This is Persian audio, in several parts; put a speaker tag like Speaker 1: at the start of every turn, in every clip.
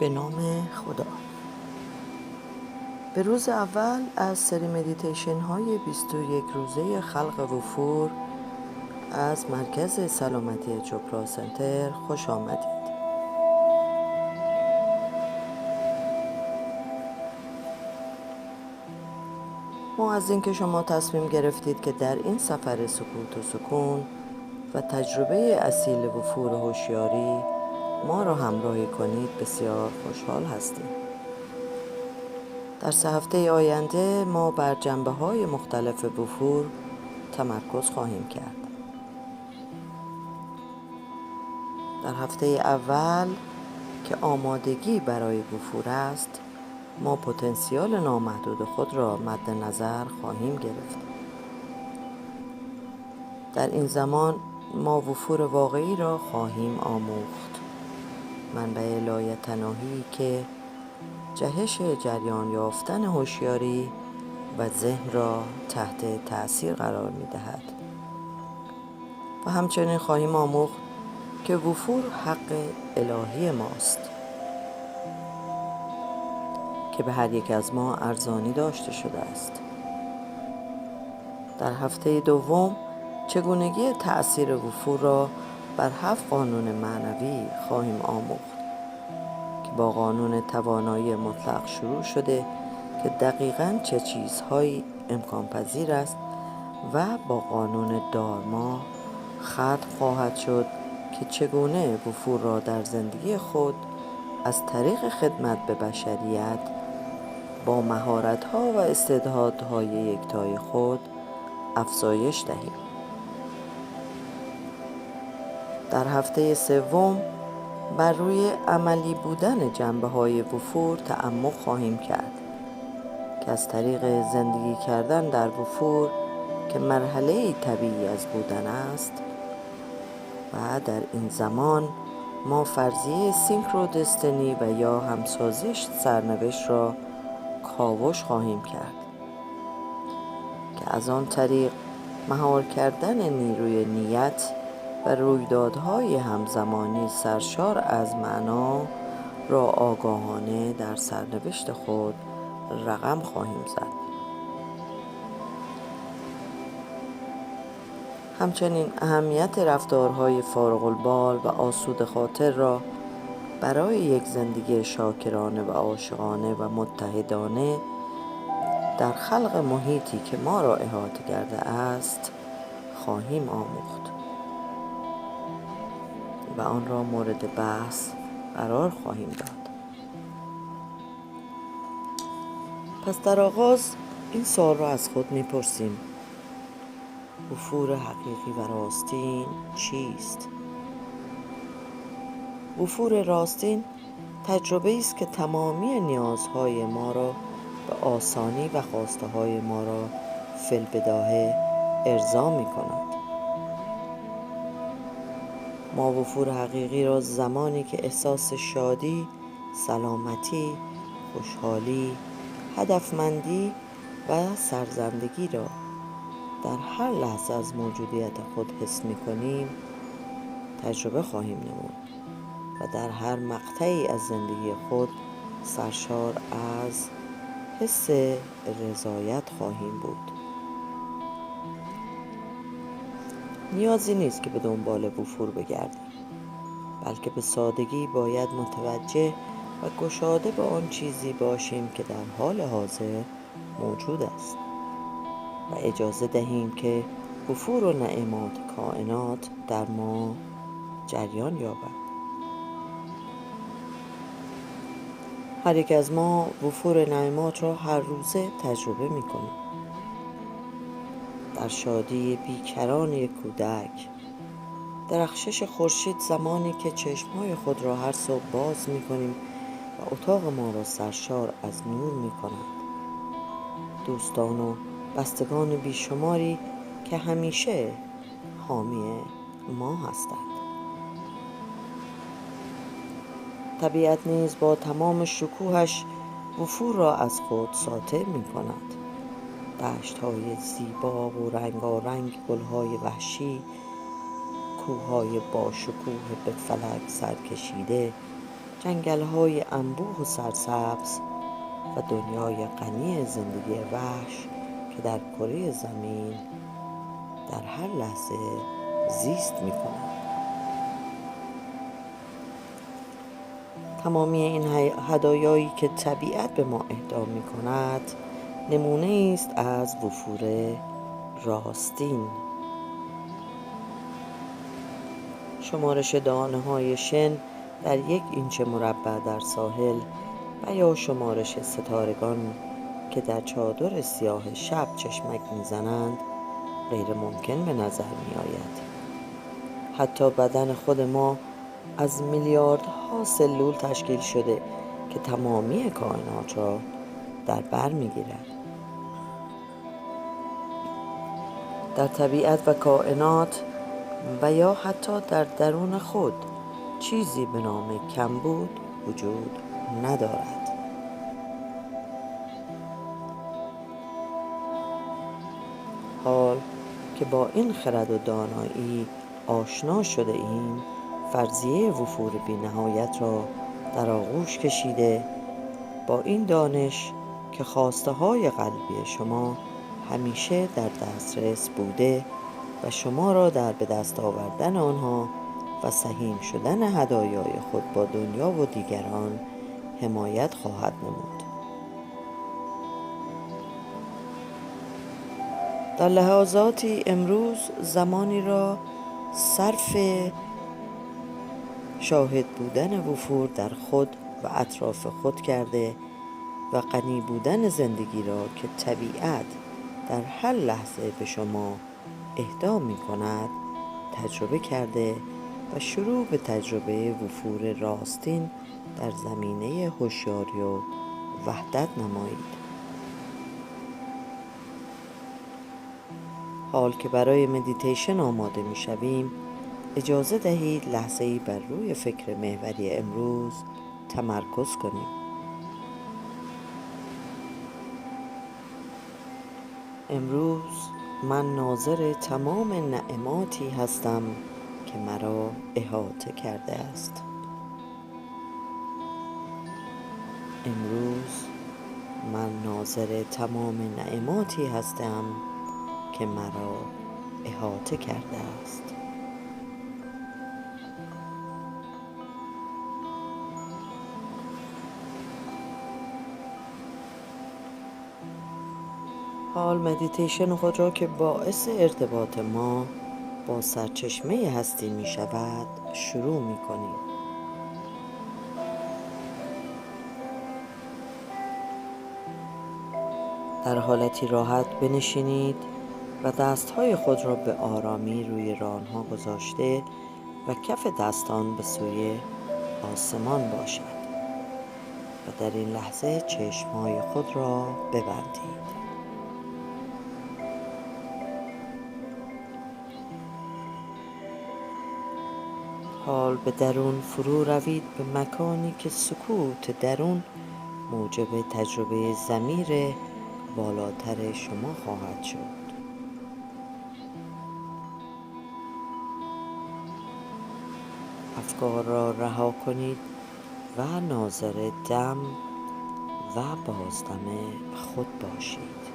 Speaker 1: به نام خدا. به روز اول از سری مدیتیشن های 21 روزه خلق وفور از مرکز سلامتی چوپرا سنتر خوش آمدید. ما از اینکه شما تصمیم گرفتید که در این سفر سکوت و سکون و تجربه اصیل وفور هوشیاری ما را همراهی کنید بسیار خوشحال هستیم. در 3 هفته آینده ما بر جنبه‌های مختلف وفور تمرکز خواهیم کرد. در هفته اول که آمادگی برای وفور است، ما پتانسیل نامحدود خود را مد نظر خواهیم گرفت. در این زمان ما وفور واقعی را خواهیم آموخت، منبع لایتناهی که جهش جریان یافتن هوشیاری و ذهن را تحت تأثیر قرار می‌دهد و همچنین خواهیم آموخت که وفور حق الهی ماست که به هر یک از ما ارزانی داشته شده است. در هفته دوم چگونگی تأثیر وفور را بر 7 قانون معنوی خواهیم آموخت که با قانون توانایی مطلق شروع شده که دقیقاً چه چیزهایی امکان پذیر است و با قانون دارما ختم خواهد شد که چگونه وفور را در زندگی خود از طریق خدمت به بشریت با مهارت‌ها و استعدادهای یکتای خود افزایش دهیم. در هفته سوم بر روی عملی بودن جنبه‌های وفور تأمل خواهیم کرد که از طریق زندگی کردن در وفور که مرحله‌ای طبیعی از بودن است و در این زمان ما فرضیه سینکرودستنی و یا همسازی سرنوشت را کاوش خواهیم کرد که از آن طریق مهار کردن نیروی نیت و رویدادهای همزمانی سرشار از معنا را آگاهانه در سرنوشت خود رقم خواهیم زد. همچنین اهمیت رفتارهای فارغ البال و آسوده خاطر را برای یک زندگی شاکرانه و عاشقانه و متحدانه در خلق محیطی که ما را احاطه کرده است خواهیم آموخت و آن را مورد بحث قرار خواهیم داد. پس در آغاز این سوال را از خود میپرسیم: وفور حقیقی و راستین چیست؟ وفور راستین تجربه است که تمامی نیازهای ما را به آسانی و خواسته های ما را فی البداهه ارضا می کند. ما وفور حقیقی را زمانی که احساس شادی، سلامتی، خوشحالی، هدفمندی و سرزندگی را در هر لحظه از موجودیت خود حس می کنیم تجربه خواهیم نمود و در هر مقطعی از زندگی خود سرشار از حس رضایت خواهیم بود. نیازی نیست که به دنبال وفور بگردیم، بلکه به سادگی باید متوجه و گشاده به آن چیزی باشیم که در حال حاضر موجود است و اجازه دهیم که وفور و نعمات کائنات در ما جریان یابد. هر یک از ما وفور نعمات را هر روزه تجربه می کنیم. در شادی بیکران یک کودک، درخشش خورشید زمانی که چشمهای خود را هر صبح باز می کنیم و اتاق ما را سرشار از نور می کند. دوستان و بستگان بیشماری که همیشه حامی ما هستند. طبیعت نیز با تمام شکوهش وفور را از خود ساطع می کند. دشت‌های زیبا و رنگارنگ گل‌های وحشی، کوه‌های با شکوه به فلک سرکشیده جنگل‌های انبوه و سرسبز و دنیای غنی زندگی وحش که در کره زمین در هر لحظه زیست می‌کند. تمامی این هدایایی که طبیعت به ما اهدا می‌کند نمونه است از وفور راستین. شمارش دانه‌های شن در 1 اینچ مربع در ساحل و یا شمارش ستارگان که در چادر سیاه شب چشمک میزنند غیر ممکن به نظر می آید. حتی بدن خود ما از میلیاردها سلول تشکیل شده که تمامی کائنات را در بر می گیرد. در طبیعت و کائنات و یا حتی در درون خود چیزی به نام کمبود وجود ندارد. حال که با این خرد و دانایی آشنا شده ایم، فرضیه وفور بی‌نهایت را در آغوش کشیده با این دانش که خواسته های قلبی شما همیشه در دسترس بوده و شما را در به دست آوردن آنها و سهیم شدن هدایای خود با دنیا و دیگران حمایت خواهد نمود. در لحظاتی امروز زمانی را صرف شاهد بودن وفور در خود و اطراف خود کرده و غنی بودن زندگی را که طبیعت در هر لحظه به شما اهدا می کند تجربه کرده و شروع به تجربه وفور راستین در زمینه هوشیاری و وحدت نمایید. حال که برای مدیتیشن آماده می شویم، اجازه دهید لحظه‌ای بر روی فکر محوری امروز تمرکز کنیم. امروز من ناظر تمام نعماتی هستم که مرا احاطه کرده است. امروز من ناظر تمام نعماتی هستم که مرا احاطه کرده است. حال مدیتیشن خود را که باعث ارتباط ما با سرچشمه هستی می شود شروع می کنیم. در حالتی راحت بنشینید و دستهای خود را به آرامی روی رانها گذاشته و کف دستان به سوی آسمان باشد و در این لحظه چشمهای خود را ببندید. حال به درون فرو روید به مکانی که سکوت درون موجب تجربه ضمیر بالاتر شما خواهد شد. افکار را رها کنید و ناظر دم و بازدم خود باشید.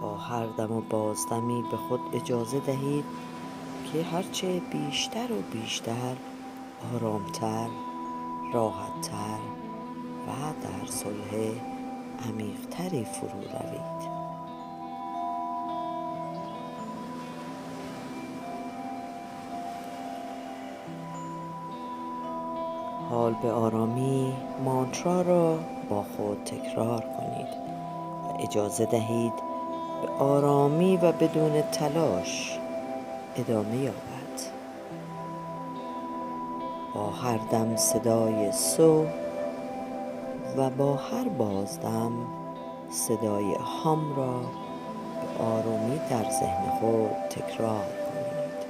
Speaker 1: با هر دم و بازدمی به خود اجازه دهید که هرچه بیشتر و بیشتر آرامتر، راحتتر و در صلح عمیق‌تری فرو روید. حال به آرامی مانترا را با خود تکرار کنید و اجازه دهید به آرامی و بدون تلاش ادامه یابد. با هر دم صدای سو و با هر بازدم صدای هام را به آرامی در ذهن خود تکرار کنید.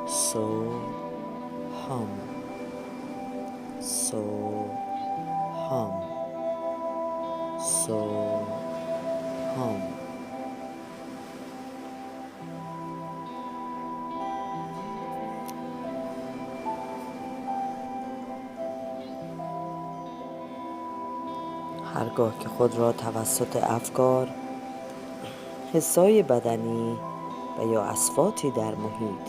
Speaker 1: سو هام، سو هام، سو هام. هرگاه که خود را توسط افکار، حسای بدنی و یا اصواتی در محیط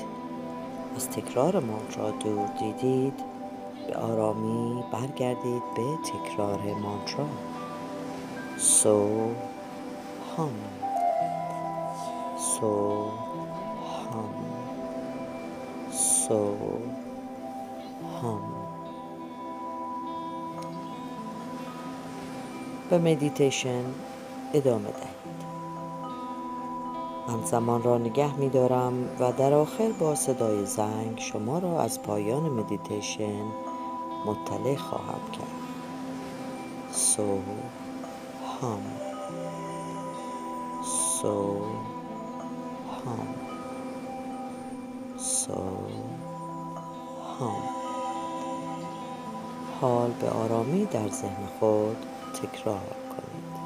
Speaker 1: از تکرار مانترا دور دیدید، به آرامی برگردید به تکرار مانترا. سو هم، سو هم، سو هم. به مدیتیشن ادامه دهید. من زمان را نگه می دارم و در آخر با صدای زنگ شما را از پایان مدیتیشن مطلع خواهم کرد. سو هم، سو هم، سو هم. حال به آرامی در ذهن خود تکرار کنید.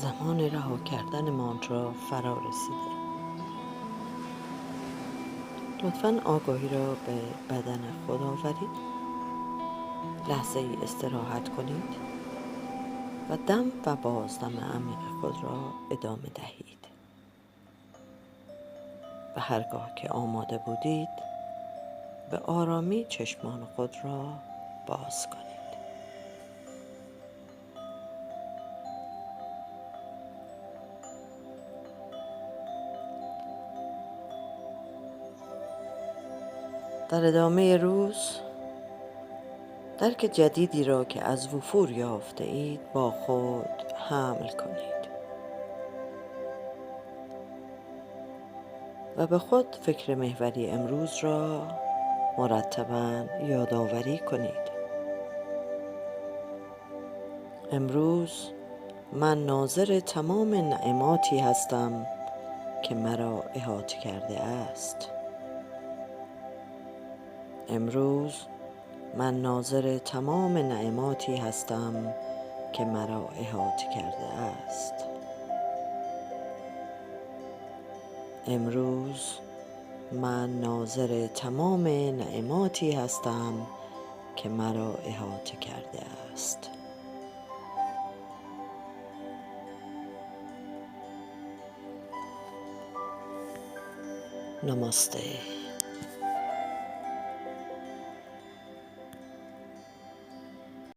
Speaker 1: زمان رها کردنمان را فرا رسیده. لطفاً آگاهی را به بدن خود آورید. لحظه ای استراحت کنید و دم و بازدم عمیق خود را ادامه دهید. و هرگاه که آماده بودید به آرامی چشمان خود را باز کنید. در ادامه روز درک جدیدی را که از وفور یافته اید با خود حمل کنید و به خود فکر محوری امروز را مرتباً یادآوری کنید. امروز من ناظر تمام نعماتی هستم که مرا احاطه کرده است. امروز من ناظر تمام نعماتی هستم که مرا احاطه کرده است. امروز من ناظر تمام نعماتی هستم که مرا احاطه کرده است. نماسته.